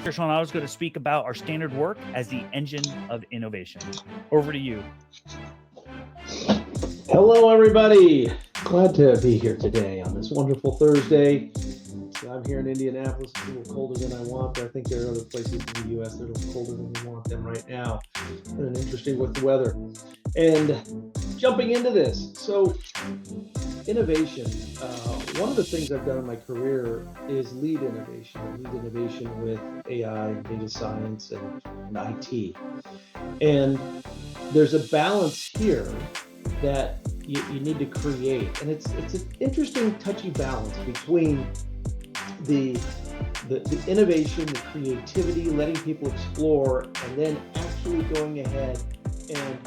Dr. Sean, I was going to speak about our standard work as the engine of innovation. Over to you. Hello, everybody. Glad to be here today on this wonderful Thursday. I'm here in Indianapolis. It's a little colder than I want, but I think there are other places in the U.S. that are a little colder than we want them right now. And interesting with the weather. And jumping into this, so innovation. One of the things I've done in my career is lead innovation with AI and data science and IT. And there's a balance here that you need to create, and it's an interesting touchy balance between the innovation, the creativity, letting people explore, and then actually going ahead and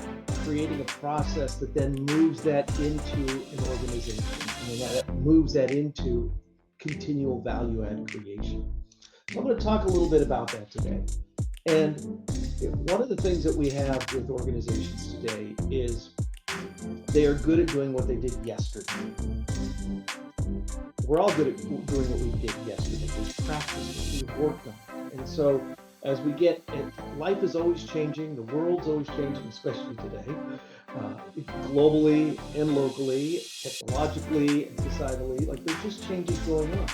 creating a process that then moves that into an organization, and that moves that into continual value add creation. So I'm going to talk a little bit about that today. And one of the things that we have with organizations today is they are good at doing what they did yesterday. We're all good at doing what we did yesterday. We've practiced it, we've worked on it. And so as we get, life is always changing, the world's always changing, especially today, globally and locally, technologically and societally, like there's just changes going on.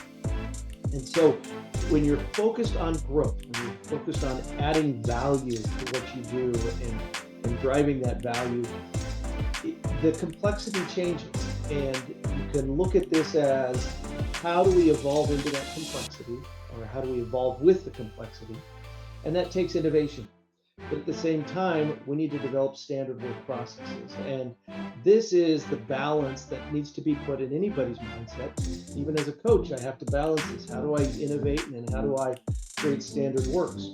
And so when you're focused on growth, when you're focused on adding value to what you do and driving that value, the complexity changes, and you can look at this as how do we evolve into that complexity, or how do we evolve with the complexity, and that takes innovation. But at the same time, we need to develop standard work processes, and this is the balance that needs to be put in anybody's mindset. Even as a coach, I have to balance this. How do I innovate, and then how do I create standard works?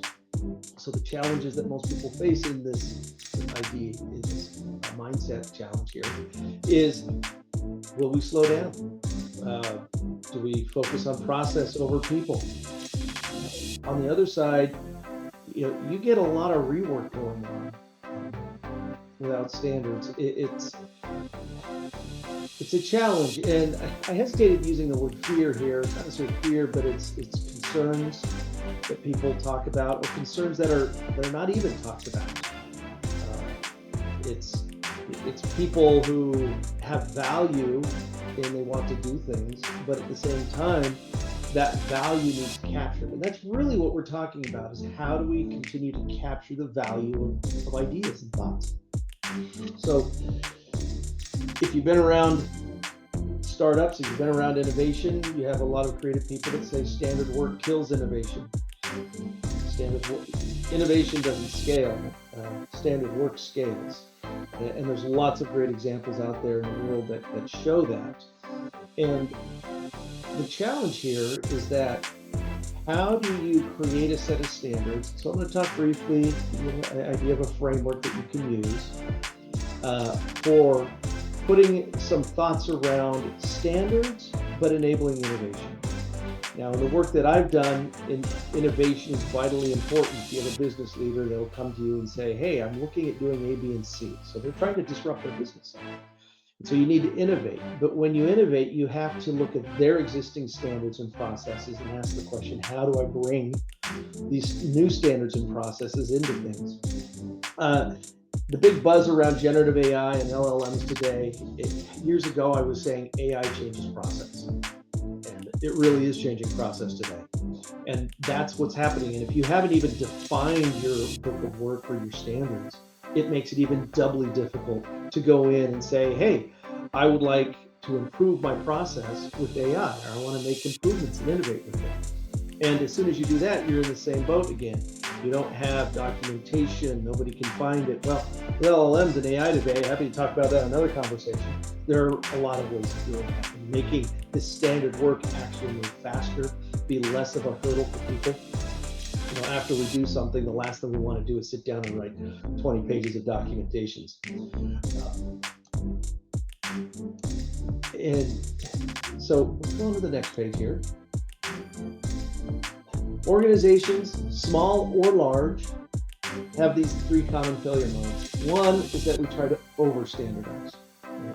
So the challenges that most people face in this idea is a mindset challenge here is, will we slow down? Do we focus on process over people? On the other side, you get a lot of rework going on without standards. It's a challenge, and I hesitated using the word fear here. It's not necessarily fear, but it's concerns that people talk about, or concerns that are not even talked about. It's people who have value and they want to do things, but at the same time, that value needs captured. And that's really what we're talking about, is how do we continue to capture the value of ideas and thoughts. So if you've been around startups, if you've been around innovation, you have a lot of creative people that say standard work kills innovation. Innovation doesn't scale, standard work scales. And there's lots of great examples out there in the world that show that. And the challenge here is that, how do you create a set of standards? So I'm going to talk briefly, the idea of a framework that you can use for putting some thoughts around standards, but enabling innovation. Now, in the work that I've done, innovation is vitally important. If you have a business leader, they'll come to you and say, hey, I'm looking at doing A, B, and C. So they're trying to disrupt their business. And so you need to innovate. But when you innovate, you have to look at their existing standards and processes and ask the question, how do I bring these new standards and processes into things? The big buzz around generative AI and LLMs today, years ago I was saying AI changes process. And it really is changing process today. And that's what's happening. And if you haven't even defined your book of work or your standards, it makes it even doubly difficult to go in and say, hey, I would like to improve my process with AI, or I want to make improvements and innovate with it. And as soon as you do that, you're in the same boat again. You don't have documentation, nobody can find it. Well, with LLMs and AI today, happy to talk about that in another conversation. There are a lot of ways of doing that, and making this standard work actually move faster, be less of a hurdle for people. After we do something, the last thing we want to do is sit down and write 20 pages of documentations. And so let's go on to the next page here. Organizations, small or large, have these three common failure modes. One is that we try to over-standardize.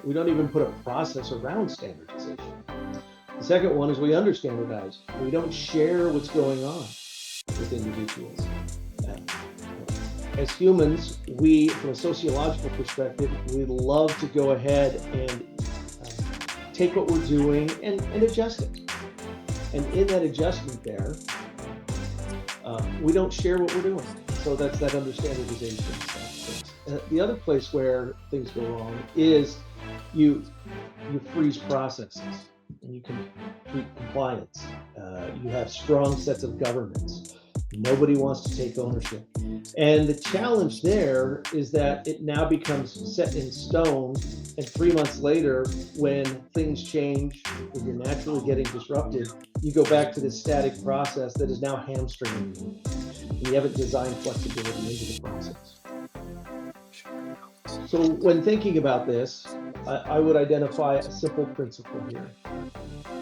We don't even put a process around standardization. The second one is we under-standardize. We don't share what's going on. with individuals. As humans, we, from a sociological perspective, we love to go ahead and take what we're doing and adjust it. And in that adjustment there, we don't share what we're doing. So that's that under standardization stuff. The other place where things go wrong is you freeze processes and you complete compliance. You have strong sets of governance. Nobody wants to take ownership. And the challenge there is that it now becomes set in stone, and 3 months later, when things change, when you're naturally getting disrupted, you go back to this static process that is now hamstringing you. And you haven't designed flexibility into the process. So when thinking about this, I would identify a simple principle here.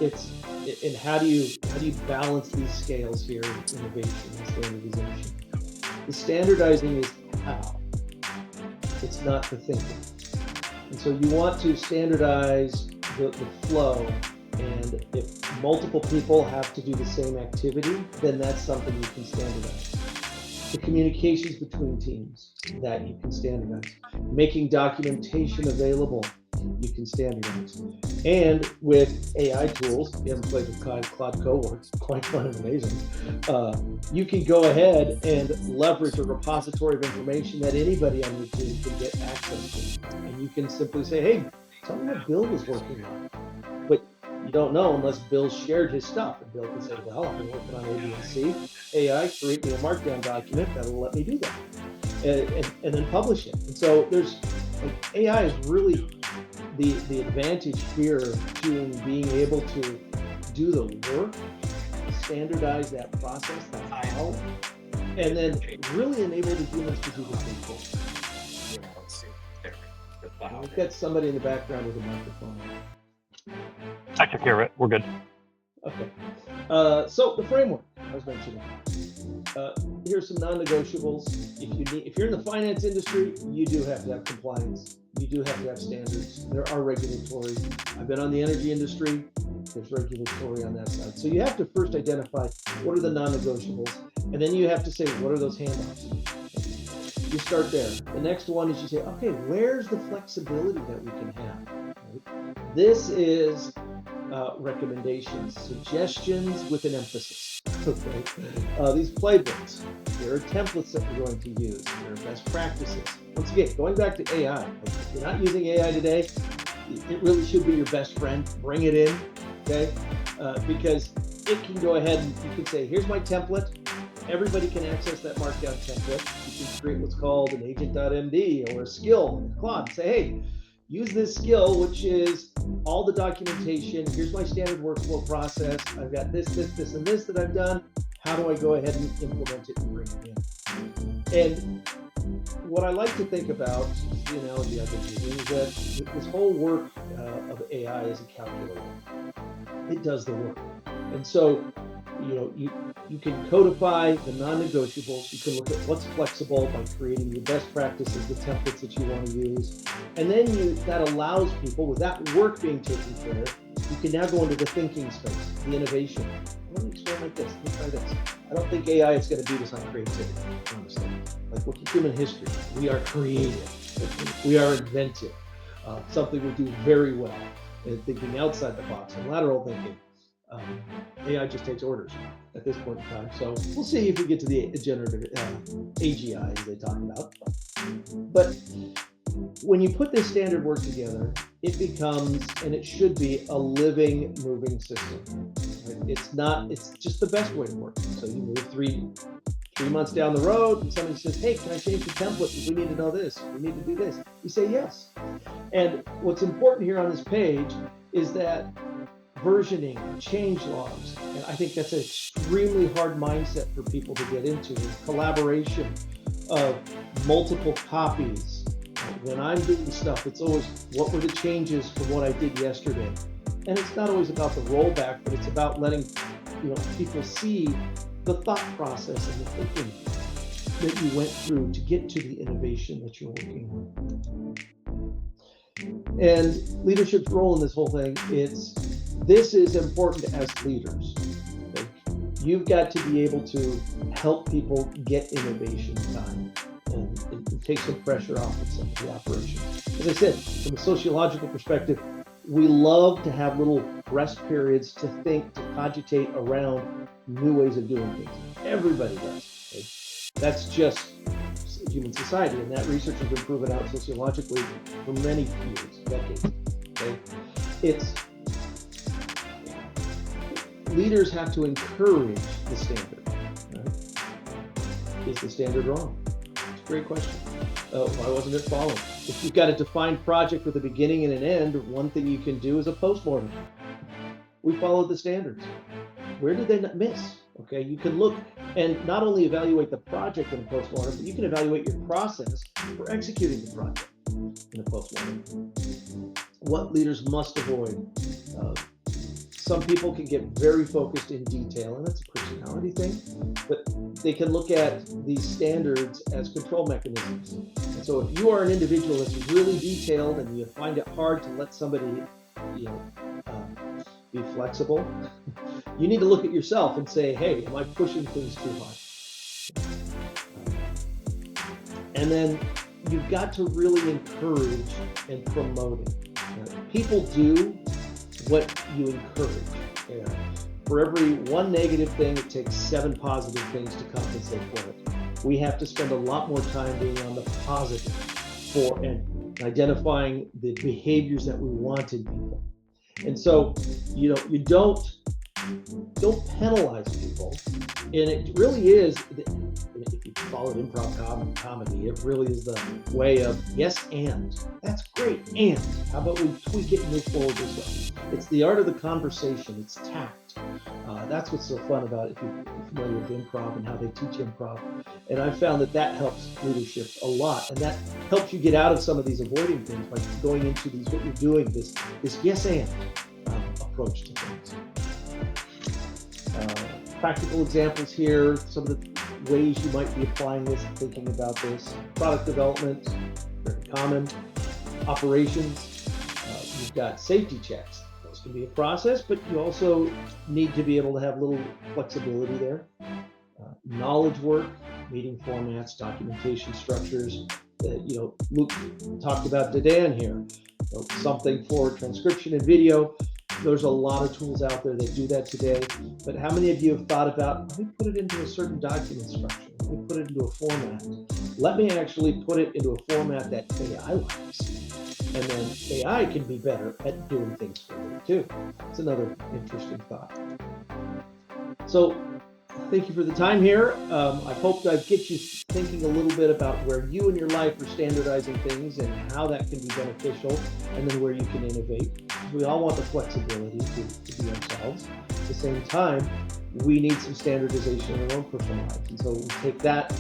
And how do you balance these scales here in innovation and standardization? The standardizing is how. It's not the thinking. And so you want to standardize the flow. And if multiple people have to do the same activity, then that's something you can standardize. The communications between teams, that you can standardize. Making documentation available, you can standardize. And with AI tools, you haven't played with Claude Code, it's quite fun and amazing. You can go ahead and leverage a repository of information that anybody on your team can get access to. And you can simply say, hey, tell me what Bill was working on. But you don't know unless Bill shared his stuff. And Bill can say, well, I've been working on A, B, and C. AI, create me a markdown document that'll let me do that. And then publish it. And so there's, AI is really the advantage here to being able to do the work, standardize that process, that how, and then really enable the humans to do the thing. We've got somebody in the background with a microphone. I took care of it. We're good. Okay. So the framework I was mentioning. Here's some non-negotiables. If you're in the finance industry, you do have to have compliance. You do have to have standards. There are regulatory. I've been on the energy industry. There's regulatory on that side. So you have to first identify what are the non-negotiables, and then you have to say what are those handoffs. You start there. The next one is you say, okay, where's the flexibility that we can have? Right? This is recommendations, suggestions with an emphasis. Okay, these playbooks, there are templates that we're going to use, there are best practices. Once again, going back to AI, if you're not using AI today, it really should be your best friend. Bring it in, okay? Because it can go ahead and you can say, here's my template. Everybody can access that markdown template. You can create what's called an agent.md or a skill in Claude. Say, hey, use this skill, which is all the documentation. Here's my standard workflow process. I've got this, and this that I've done. How do I go ahead and implement it and bring it in? And what I like to think about, the analogy I've been using, is that this whole work of AI is a calculator. It does the work. And so, you can codify the non-negotiables. You can look at what's flexible by creating your best practices, the templates that you want to use. And then that allows people, with that work being taken care of, you can now go into the thinking space, the innovation. Let me experiment this, let me try this. I don't think AI is going to beat us on creativity, honestly. Like with human history, we are creative, we are inventive. Something we do very well in thinking outside the box and lateral thinking. AI just takes orders at this point in time. So we'll see if we get to the generative AGI, as they talk about. But when you put this standard work together, it becomes, and it should be, a living, moving system. Right? It's just the best way to work. So you move three months down the road, and somebody says, hey, can I change the template? We need to know this. We need to do this. You say yes. And what's important here on this page is that versioning, change logs, and I think that's an extremely hard mindset for people to get into, is collaboration of multiple copies. When I'm doing stuff, it's always, what were the changes from what I did yesterday? And it's not always about the rollback, but it's about letting people see the thought process and the thinking that you went through to get to the innovation that you're working on. And leadership's role in this whole thing, this is important as leaders. you've got to be able to help people get innovation done and take some pressure off of some of the operations. As I said, from a sociological perspective, we love to have little rest periods to think, to cogitate around new ways of doing things. Everybody does. Okay? That's just human society, and that research has been proven out sociologically for many years, decades. Okay? It's leaders have to encourage the standard. Right? Is the standard wrong? It's a great question. Why wasn't it followed? If you've got a defined project with a beginning and an end, one thing you can do is a postmortem. We followed the standards. Where did they miss? Okay, you can look and not only evaluate the project in a postmortem, but you can evaluate your process for executing the project in a postmortem. What leaders must avoid. Some people can get very focused in detail, and that's a personality thing, but they can look at these standards as control mechanisms. And so if you are an individual that's really detailed and you find it hard to let somebody, be flexible, you need to look at yourself and say, hey, am I pushing things too hard? And then you've got to really encourage and promote it. People do what you encourage. For every one negative thing, it takes 7 positive things to compensate for it. We have to spend a lot more time being on the positive for and identifying the behaviors that we want in people. And so, you don't penalize people. And it really is, if you call it improv comedy, it really is the way of yes and. That's great. And how about we tweak it and move forward this way? It's the art of the conversation. It's tact. That's what's so fun about it, if you're familiar with improv and how they teach improv. And I've found that helps leadership a lot. And that helps you get out of some of these avoiding things by going into these, what you're doing, this yes and approach to things. Practical examples here, some of the ways you might be applying this and thinking about this. Product development, very common. Operations, you've got safety checks. Those can be a process, but you also need to be able to have a little flexibility there. Knowledge work, meeting formats, documentation structures. Luke talked about Dedan here. Something for transcription and video. There's a lot of tools out there that do that today, but how many of you have thought about, let me put it into a certain document structure, let me put it into a format, let me actually put it into a format that AI likes, and then AI can be better at doing things for me too. It's another interesting thought. So thank you for the time here. I hope I've get you thinking a little bit about where you in your life are standardizing things and how that can be beneficial, and then where you can innovate. We all want the flexibility to be ourselves. At the same time, we need some standardization in our own personal lives. And so we take that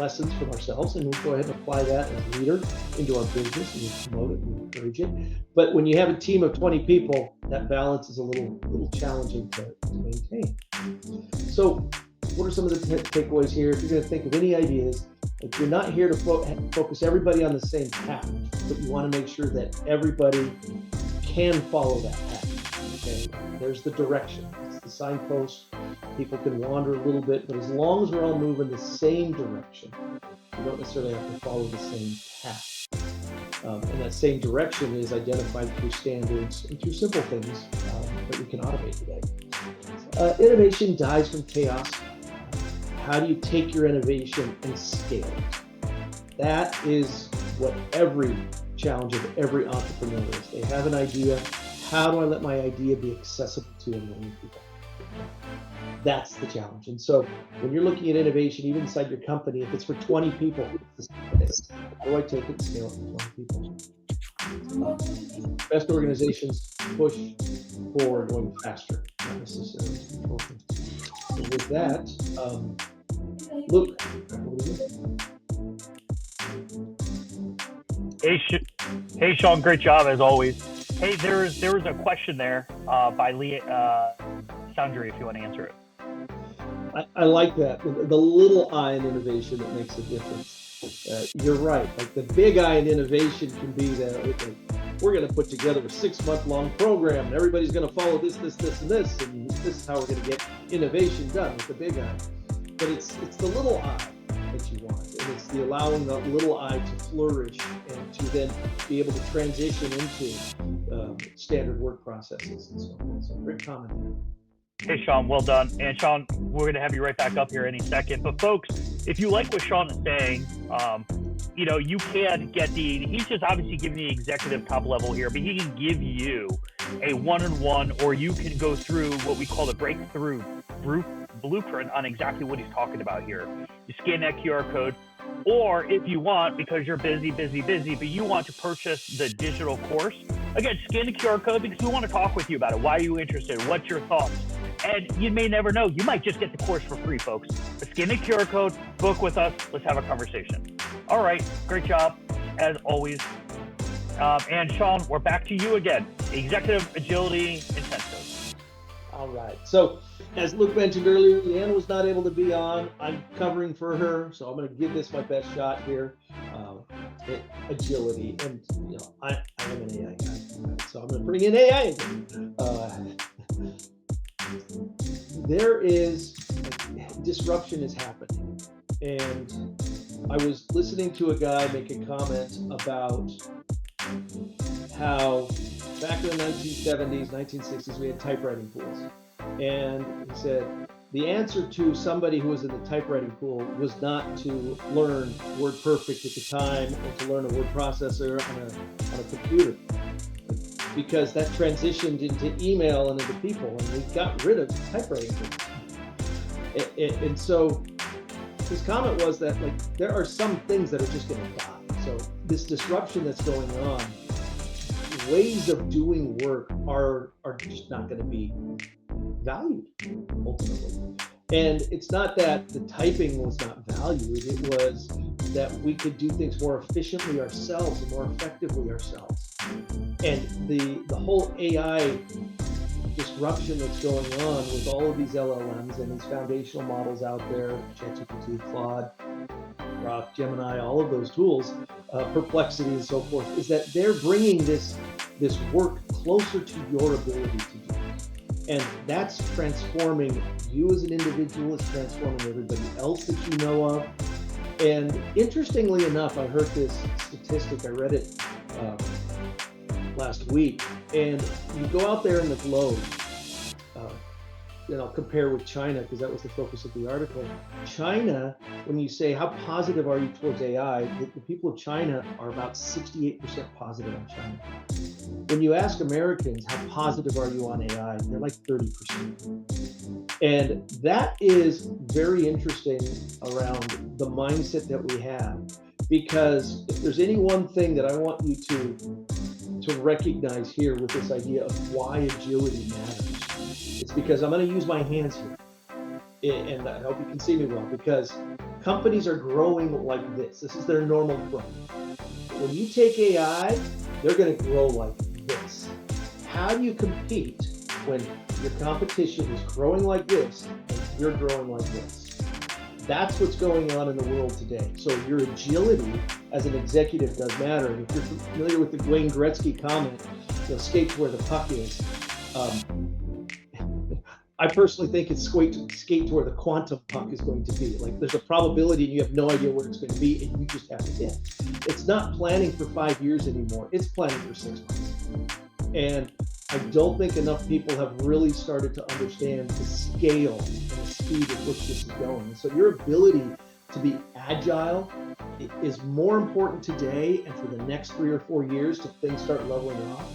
lessons from ourselves and we'll go ahead and apply that as a leader into our business, and we promote it and encourage it. But when you have a team of 20 people, that balance is a little challenging to maintain. So what are some of the takeaways here? If you're going to think of any ideas, if you're not here to focus everybody on the same path, but you want to make sure that everybody can follow that path. Okay, there's the direction. It's the signpost. People can wander a little bit, but as long as we're all moving the same direction, we don't necessarily have to follow the same path. And that same direction is identified through standards and through simple things that we can automate today. Innovation dies from chaos. How do you take your innovation and scale it? That is what every challenge of every entrepreneur is. They have an idea. How do I let my idea be accessible to a million people? That's the challenge. And so when you're looking at innovation, even inside your company, if it's for 20 people, how do I take it and scale it for 20 people? Best organizations push for going faster, not necessarily control things. So with that, Luke, over to you. Hey, Sean, great job as always. Hey, there was a question there by Sandri, if you want to answer it. I like that. The little I in innovation that makes a difference. You're right. Like the big I in innovation can be that we're going to put together a 6-month-long program, and everybody's going to follow this, and this, and this is how we're going to get innovation done with the big I. But it's the little I that you want, and it's the allowing the little I to flourish and to then be able to transition into standard work processes and so on. So great comment there. Hey, Sean, well done. And Sean, we're going to have you right back up here any second. But folks, if you like what Sean is saying, you can get he's just obviously giving the executive top level here, but he can give you a one-on-one, or you can go through what we call the breakthrough blueprint on exactly what he's talking about here. You scan that QR code, or if you want, because you're busy, but you want to purchase the digital course, again, scan the QR code because we want to talk with you about it. Why are you interested? What's your thoughts? And you may never know. You might just get the course for free, folks. But scan the QR code, book with us. Let's have a conversation. All right. Great job, as always. And Sean, we're back to you again. Executive Agility Intensive. All right. So, as Luke mentioned earlier, Leanna was not able to be on. I'm covering for her, so I'm going to give this my best shot here. Agility, and I am an AI guy, so I'm going to bring in AI again. There is disruption is happening, and I was listening to a guy make a comment about how back in the 1970s, 1960s, we had typewriting pools. And he said, the answer to somebody who was in the typewriting pool was not to learn WordPerfect at the time or to learn a word processor on a computer, because that transitioned into email and into people, and we got rid of typewriting pools. And so his comment was that there are some things that are just going to die. So this disruption that's going on, ways of doing work are just not going to be valued ultimately. And it's not that the typing was not valued, it was that we could do things more efficiently ourselves and more effectively ourselves. And the whole AI disruption that's going on with all of these LLMs and these foundational models out there, ChatGPT, Claude, Grok, Gemini, all of those tools, Perplexity and so forth, is that they're bringing this work closer to your ability to do. And that's transforming you as an individual, it's transforming everybody else that you know of. And interestingly enough, I heard this statistic, I read it last week, and you go out there in the globe, compare with China, because that was the focus of the article. China, when you say how positive are you towards AI, the people of China are about 68% positive on China. When you ask Americans how positive are you on AI, they're like 30%. And that is very interesting around the mindset that we have, because if there's any one thing that I want you to recognize here with this idea of why agility matters, it's because I'm going to use my hands here, and I hope you can see me well, because companies are growing like this. This is their normal growth. When you take AI, they're going to grow like this. How do you compete when your competition is growing like this and you're growing like this? That's what's going on in the world today. So your agility as an executive does matter. And if you're familiar with the Wayne Gretzky comment, skate to where the puck is. I personally think it's skate to where the quantum puck is going to be. Like there's a probability and you have no idea where it's going to be and you just have to hit. It's not planning for 5 years anymore. It's planning for 6 months. And I don't think enough people have really started to understand the scale and the speed at which this is going. So your ability to be agile is more important today and for the next 3 or 4 years till things start leveling off.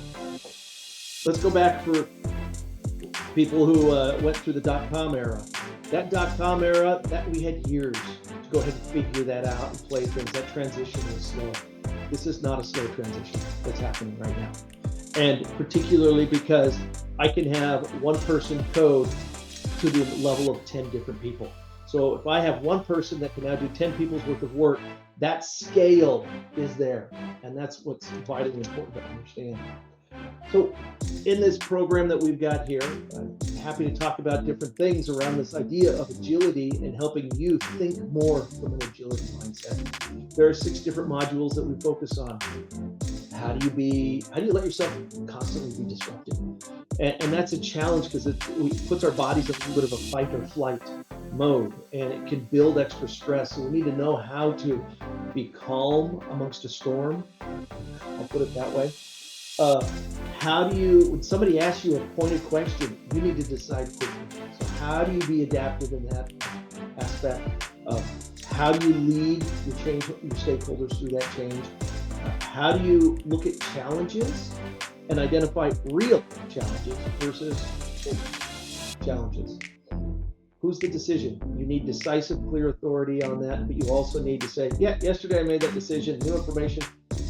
Let's go back for people who went through the dot-com era. That dot-com era, that we had years to go ahead and figure that out and play things. That transition was slow. This is not a slow transition that's happening right now. And particularly because I can have one person code to the level of 10 different people. So if I have one person that can now do 10 people's worth of work, that scale is there. And that's what's vitally important to understand. So in this program that we've got here, I'm happy to talk about different things around this idea of agility and helping you think more from an agility mindset. There are 6 different modules that we focus on. How do you let yourself constantly be disrupted? And that's a challenge because it puts our bodies in a little bit of a fight or flight mode, and it can build extra stress. So we need to know how to be calm amongst a storm. I'll put it that way. Uh, when somebody asks you a pointed question, you need to decide quickly. So how do you be adaptive in that aspect? How do you lead your stakeholders through that change? How do you look at challenges and identify real challenges versus challenges? Who's the decision? You need decisive, clear authority on that, but you also need to say, yeah, yesterday I made that decision, new information,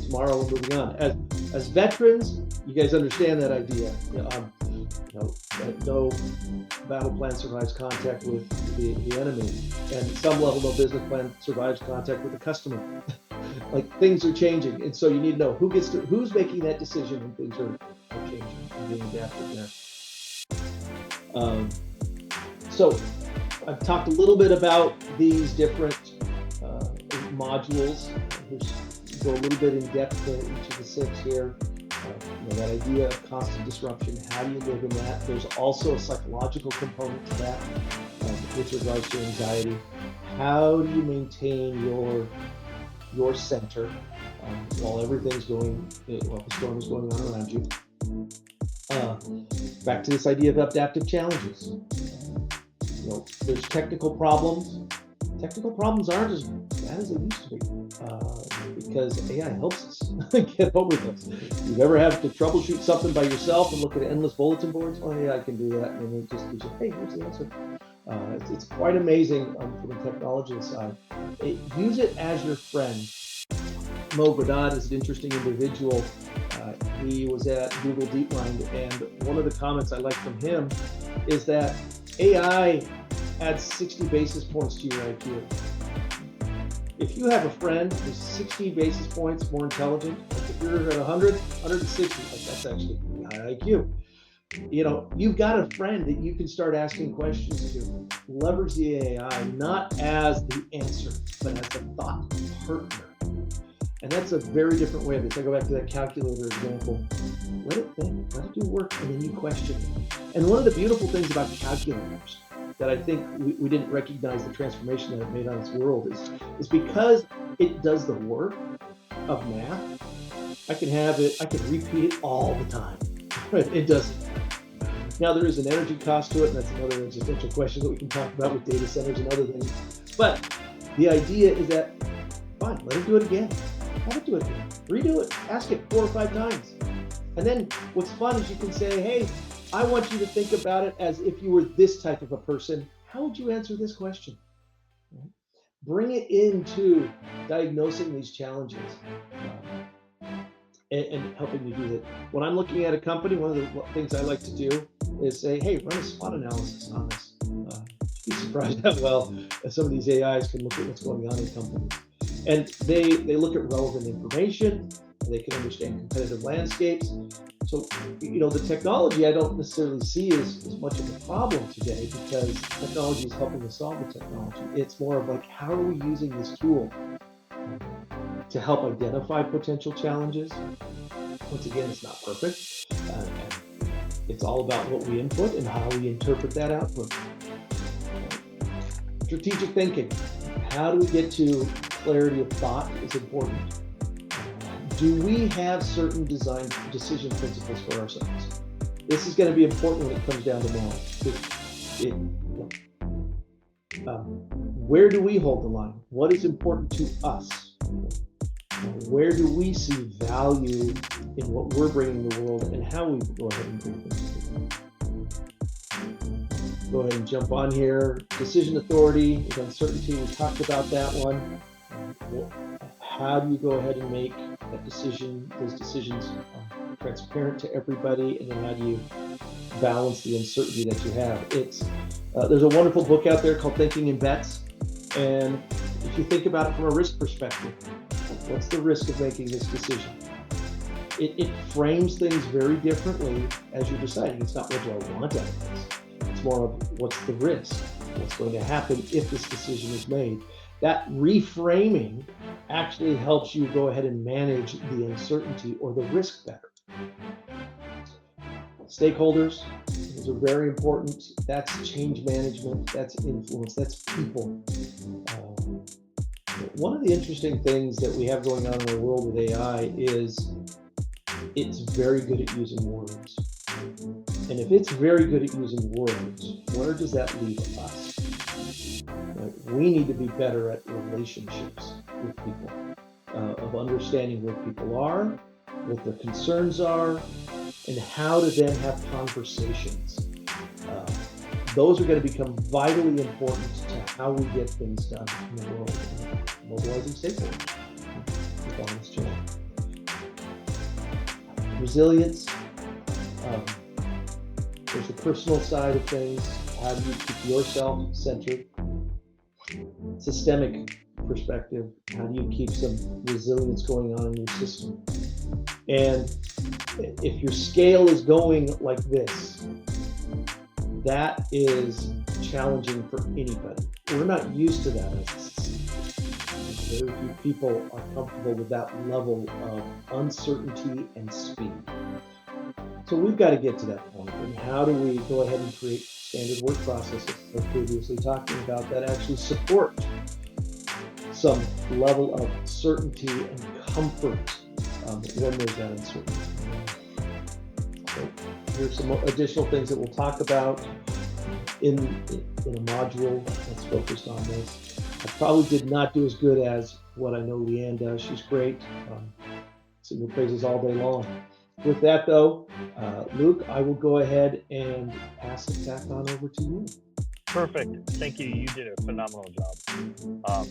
tomorrow we're moving on. As veterans, you guys understand that idea. No battle plan survives contact with the enemy, and at some level, no business plan survives contact with the customer. Like, things are changing, and so you need to know who's making that decision when things are changing and being adapted there. So I've talked a little bit about these different modules. Go a little bit in depth to each of the 6 here. That idea of constant disruption, how do you live in that? There's also a psychological component to that with regards to anxiety. How do you maintain your center while everything's while the storm is going on around you? Back to this idea of adaptive challenges. There's technical problems. Technical problems aren't as bad as they used to be because AI helps us get over this. You ever have to troubleshoot something by yourself and look at endless bulletin boards? Oh, yeah, I can do that. And it just gives you, hey, here's the answer. It's quite amazing from the technology side. Use it as your friend. Mo Gradad is an interesting individual. He was at Google DeepMind, and one of the comments I like from him is that AI adds 60 basis points to your IQ. If you have a friend who's 60 basis points more intelligent, like if you're at 100, 160, like that's actually high IQ. You've got a friend that you can start asking questions to. Leverage the AI not as the answer, but as a thought partner. And that's a very different way of this. I go back to that calculator example. Let it think, let it do work, and then you question it. And one of the beautiful things about calculators that I think we didn't recognize the transformation that it made on its world is because it does the work of math. I can repeat it all the time. It doesn't. Now, there is an energy cost to it, and that's another existential question that we can talk about with data centers and other things. But the idea is that, fine, let it do it again. Have it do it again. Redo it. Ask it 4 or 5 times. And then what's fun is you can say, hey, I want you to think about it as if you were this type of a person. How would you answer this question? Bring it into diagnosing these challenges and helping you do that. When I'm looking at a company, one of the things I like to do is say, hey, run a SWOT analysis on this. You'd be surprised how well some of these AIs can look at what's going on in companies. And they look at relevant information. They can understand competitive landscapes. So, the technology I don't necessarily see as much of a problem today because technology is helping us solve the technology. It's more of like, how are we using this tool to help identify potential challenges? Once again, it's not perfect. It's all about what we input and how we interpret that output. Strategic thinking. How do we get to clarity of thought is important. Do we have certain design decision principles for ourselves? This is going to be important when it comes down to knowledge. Where do we hold the line? What is important to us? Where do we see value in what we're bringing to the world and how we go ahead and bring things to the world? Go ahead and jump on here. Decision authority with uncertainty. We talked about that one. How do you go ahead and make those decisions transparent to everybody, and then how do you balance the uncertainty that you have? There's a wonderful book out there called Thinking in Bets, and if you think about it from a risk perspective, what's the risk of making this decision? It frames things very differently as you're deciding. It's not what do I want out of this. It's more of what's the risk? What's going to happen if this decision is made? that reframing actually helps you go ahead and manage the uncertainty or the risk better. Stakeholders, those are very important. That's change management, that's influence, that's people. One of the interesting things that we have going on in the world with AI is it's very good at using words. And if it's very good at using words, where does that leave us? We need to be better at relationships with people, of understanding where people are, what their concerns are, and how to then have conversations. Those are going to become vitally important to how we get things done in the world, mobilizing stakeholders on this channel. Resilience, there's the personal side of things. How do you keep yourself centered? Systemic perspective, how do you keep some resilience going on in your system? And if your scale is going like this, that is challenging for anybody. We're not used to that as a society. Very few people are comfortable with that level of uncertainty and speed. So we've got to get to that point. And how do we go ahead and create standard work processes, like previously talking about, that actually support some level of certainty and comfort when there's that uncertainty. So here's some additional things that we'll talk about in a module that's focused on this. I probably did not do as good as what I know Leanne does. She's great. Sing her praises all day long. With that though, Luke, I will go ahead and pass it back on over to you. Perfect. Thank you. You did a phenomenal job.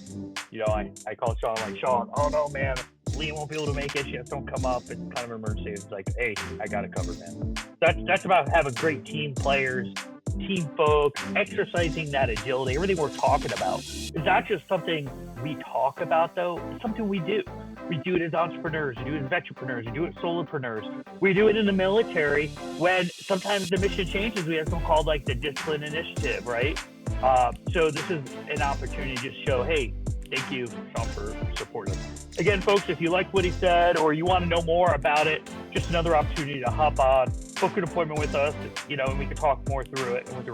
I called Sean, like, Sean, oh no, man, Lee won't be able to make it. She has to come up. It's kind of an emergency. It's like, hey, I got it covered, man. That's about having great team players, team folks, exercising that agility. Everything we're talking about is not just something we talk about, though. It's something we do. We do it as entrepreneurs, we do it as veterpreneurs, we do it as solopreneurs. We do it in the military when sometimes the mission changes. We have something called like the discipline initiative, right? So this is an opportunity to just show, hey, thank you, Sean, for supporting us. Again, folks, if you like what he said or you want to know more about it, just another opportunity to hop on, book an appointment with us, and we can talk more through it and with the